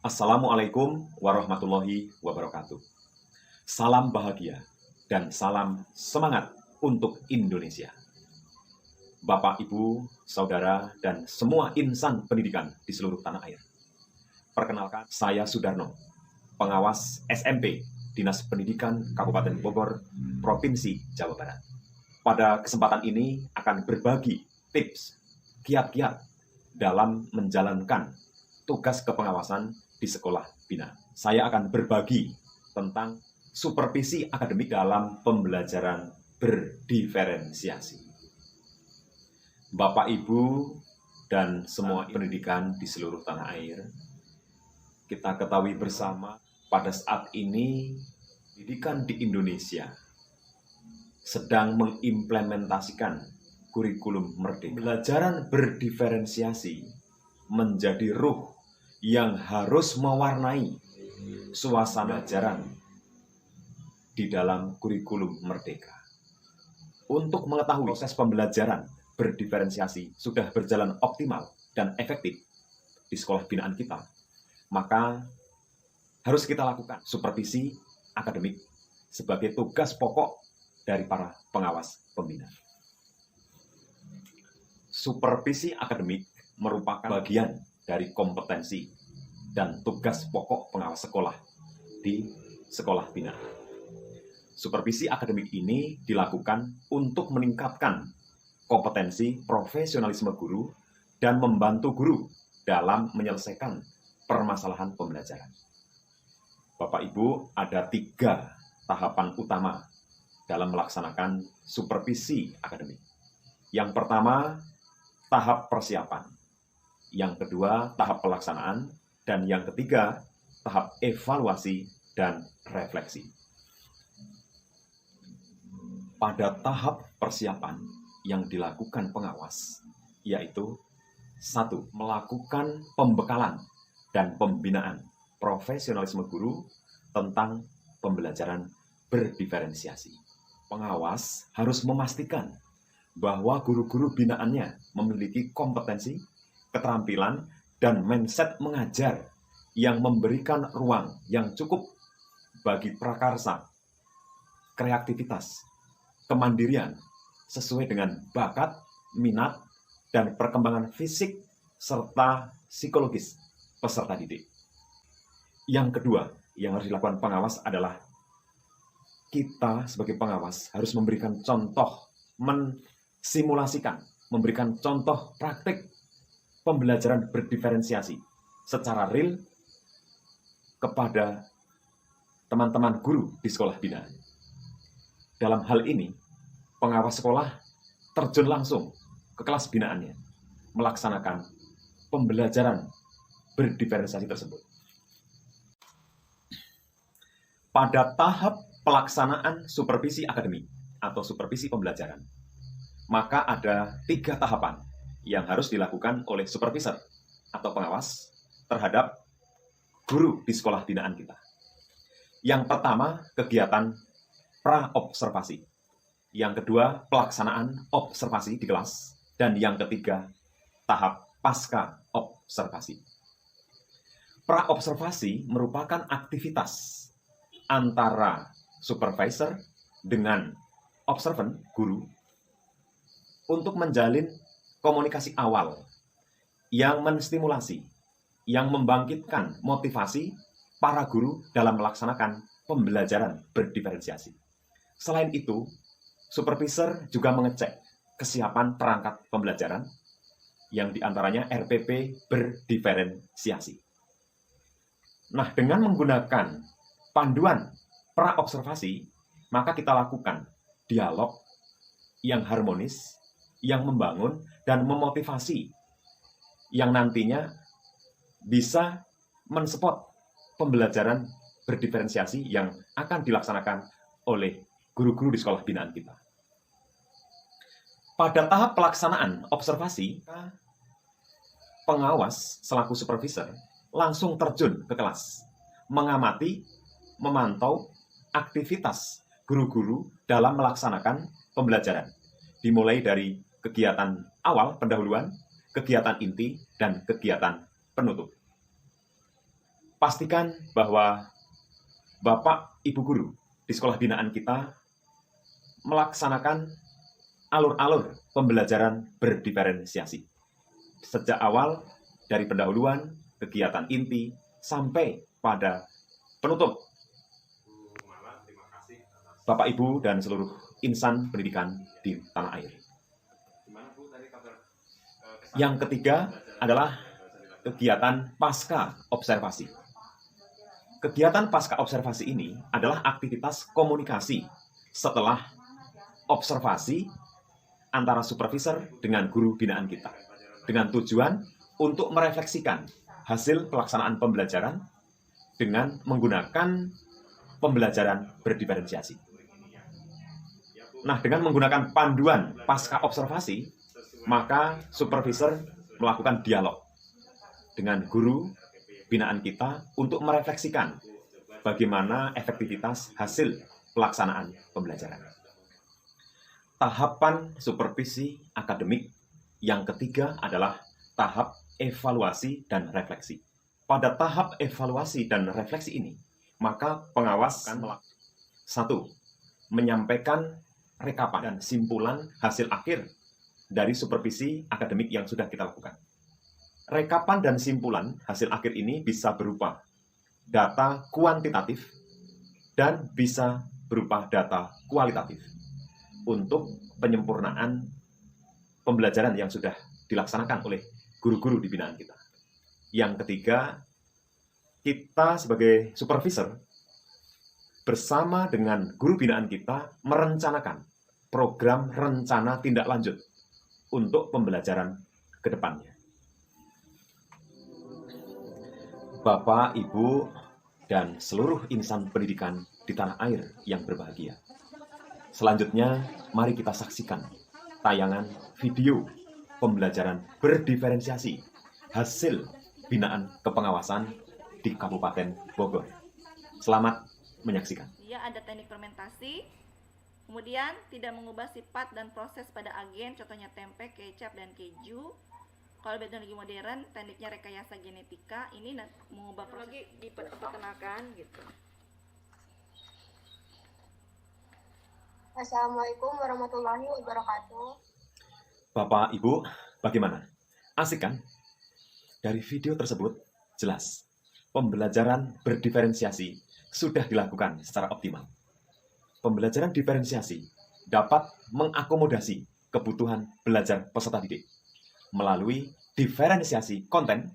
Assalamualaikum warahmatullahi wabarakatuh. Salam bahagia dan salam semangat untuk Indonesia. Bapak, Ibu, Saudara, dan semua insan pendidikan di seluruh tanah air. Perkenalkan, saya Sudarno, pengawas SMP Dinas Pendidikan Kabupaten Bogor, Provinsi Jawa Barat. Pada kesempatan ini akan berbagi tips, kiat-kiat dalam menjalankan tugas kepengawasan di sekolah binaan. Saya akan berbagi tentang supervisi akademik dalam pembelajaran berdiferensiasi. Bapak, Ibu, dan semua pendidikan di seluruh tanah air, kita ketahui bersama pada saat ini pendidikan di Indonesia sedang mengimplementasikan kurikulum merdeka. Pembelajaran berdiferensiasi menjadi ruh yang harus mewarnai suasana ajaran di dalam kurikulum merdeka. Untuk mengetahui proses pembelajaran berdiferensiasi sudah berjalan optimal dan efektif di sekolah binaan kita, maka harus kita lakukan supervisi akademik sebagai tugas pokok dari para pengawas pembina. Supervisi akademik merupakan bagian dari kompetensi dan tugas pokok pengawas sekolah di sekolah binaan. Supervisi akademik ini dilakukan untuk meningkatkan kompetensi profesionalisme guru dan membantu guru dalam menyelesaikan permasalahan pembelajaran. Bapak Ibu, ada 3 tahapan utama dalam melaksanakan supervisi akademik. Yang pertama, tahap persiapan. Yang kedua, tahap pelaksanaan. Dan yang ketiga, tahap evaluasi dan refleksi. Pada tahap persiapan yang dilakukan pengawas, yaitu 1. Melakukan pembekalan dan pembinaan profesionalisme guru tentang pembelajaran berdiferensiasi. Pengawas harus memastikan bahwa guru-guru binaannya memiliki kompetensi, keterampilan, dan mindset mengajar yang memberikan ruang yang cukup bagi prakarsa, kreativitas, kemandirian, sesuai dengan bakat, minat, dan perkembangan fisik serta psikologis peserta didik. Yang kedua yang harus dilakukan pengawas adalah kita sebagai pengawas harus memberikan contoh, mensimulasikan, memberikan contoh praktik pembelajaran berdiferensiasi secara real kepada teman-teman guru di sekolah binaan. Dalam hal ini, pengawas sekolah terjun langsung ke kelas binaannya, melaksanakan pembelajaran berdiferensiasi tersebut. Pada tahap pelaksanaan supervisi akademik atau supervisi pembelajaran, maka ada 3 tahapan yang harus dilakukan oleh supervisor atau pengawas terhadap guru di sekolah binaan kita. Yang pertama, kegiatan pra-observasi. Yang kedua, pelaksanaan observasi di kelas. Dan yang ketiga, tahap pasca observasi. Pra-observasi merupakan aktivitas antara supervisor dengan observan, guru, untuk menjalin komunikasi awal yang menstimulasi, yang membangkitkan motivasi para guru dalam melaksanakan pembelajaran berdiferensiasi. Selain itu, supervisor juga mengecek kesiapan perangkat pembelajaran yang diantaranya RPP berdiferensiasi. Nah, dengan menggunakan panduan pra-observasi, maka kita lakukan dialog yang harmonis, yang membangun dan memotivasi, yang nantinya bisa mensupport pembelajaran berdiferensiasi yang akan dilaksanakan oleh guru-guru di sekolah binaan kita. Pada tahap pelaksanaan observasi, pengawas selaku supervisor langsung terjun ke kelas, mengamati, memantau aktivitas guru-guru dalam melaksanakan pembelajaran, dimulai dari kegiatan awal pendahuluan, kegiatan inti, dan kegiatan penutup. pastikan bahwa Bapak Ibu guru di sekolah binaan kita melaksanakan alur-alur pembelajaran berdiferensiasi. Sejak awal, dari pendahuluan, kegiatan inti, sampai pada penutup. Bapak, Ibu, dan seluruh insan pendidikan di tanah air. Yang ketiga adalah kegiatan pasca observasi. Kegiatan pasca observasi ini adalah aktivitas komunikasi setelah observasi antara supervisor dengan guru binaan kita, dengan tujuan untuk merefleksikan hasil pelaksanaan pembelajaran dengan menggunakan pembelajaran berdiferensiasi. Nah, dengan menggunakan panduan pasca observasi, maka supervisor melakukan dialog dengan guru binaan kita untuk merefleksikan bagaimana efektivitas hasil pelaksanaan pembelajaran. Tahapan supervisi akademik yang ketiga adalah tahap evaluasi dan refleksi. Pada tahap evaluasi dan refleksi ini, maka pengawas akan menyampaikan rekapan dan simpulan hasil akhir dari supervisi akademik yang sudah kita lakukan. Rekapan dan simpulan hasil akhir ini bisa berupa data kuantitatif dan bisa berupa data kualitatif untuk penyempurnaan pembelajaran yang sudah dilaksanakan oleh guru-guru di binaan kita. Yang ketiga, kita sebagai supervisor bersama dengan guru binaan kita merencanakan program rencana tindak lanjut untuk pembelajaran ke depannya. Bapak, Ibu, dan seluruh insan pendidikan di tanah air yang berbahagia. Selanjutnya, mari kita saksikan tayangan video pembelajaran berdiferensiasi hasil binaan kepengawasan di Kabupaten Bogor. Selamat menyaksikan. Dia ada teknik fermentasi, kemudian tidak mengubah sifat dan proses pada agen, contohnya tempe, kecap, dan keju. Kalau teknologi modern, tekniknya rekayasa genetika, ini mengubah proses diperkenalkan gitu. Assalamualaikum warahmatullahi wabarakatuh. Bapak, Ibu, bagaimana? Asik kan? Dari video tersebut, jelas pembelajaran berdiferensiasi sudah dilakukan secara optimal. Pembelajaran diferensiasi dapat mengakomodasi kebutuhan belajar peserta didik melalui diferensiasi konten,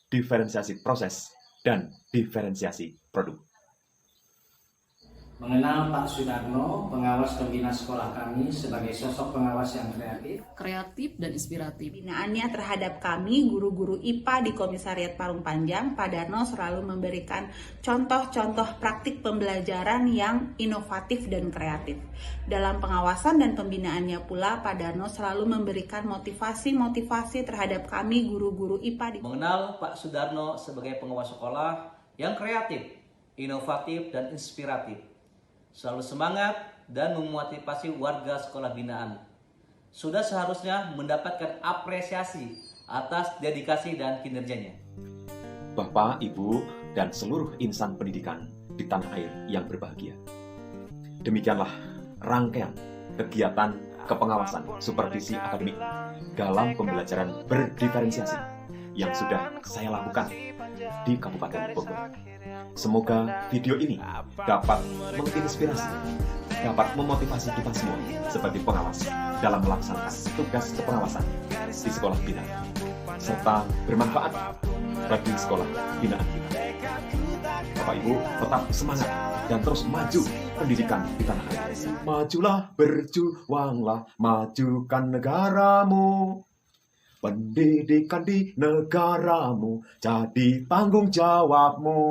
diferensiasi proses, dan diferensiasi produk. Mengenal Pak Sudarno, pengawas pembina sekolah kami sebagai sosok pengawas yang kreatif dan inspiratif. Binaannya terhadap kami, guru-guru IPA di Komisariat Parung Panjang, Pak Darno selalu memberikan contoh-contoh praktik pembelajaran yang inovatif dan kreatif. Dalam pengawasan dan pembinaannya pula, Pak Darno selalu memberikan motivasi-motivasi terhadap kami, guru-guru IPA. Mengenal Pak Sudarno sebagai pengawas sekolah yang kreatif, inovatif, dan inspiratif. Selalu semangat dan memotivasi warga sekolah binaan. Sudah seharusnya mendapatkan apresiasi atas dedikasi dan kinerjanya. Bapak, Ibu, dan seluruh insan pendidikan di tanah air yang berbahagia. Demikianlah rangkaian kegiatan kepengawasan supervisi akademik dalam pembelajaran berdiferensiasi yang sudah saya lakukan di Kabupaten Bogor. Semoga video ini dapat menginspirasi, dapat memotivasi kita semua sebagai pengawas dalam melaksanakan tugas kepengawasan di sekolah binaan, serta bermanfaat bagi sekolah binaan kita. Bapak Ibu tetap semangat dan terus maju pendidikan di tanah air. Majulah, berjuanglah, majukan negaramu. Pendidikan di negaramu jadi tanggung jawabmu.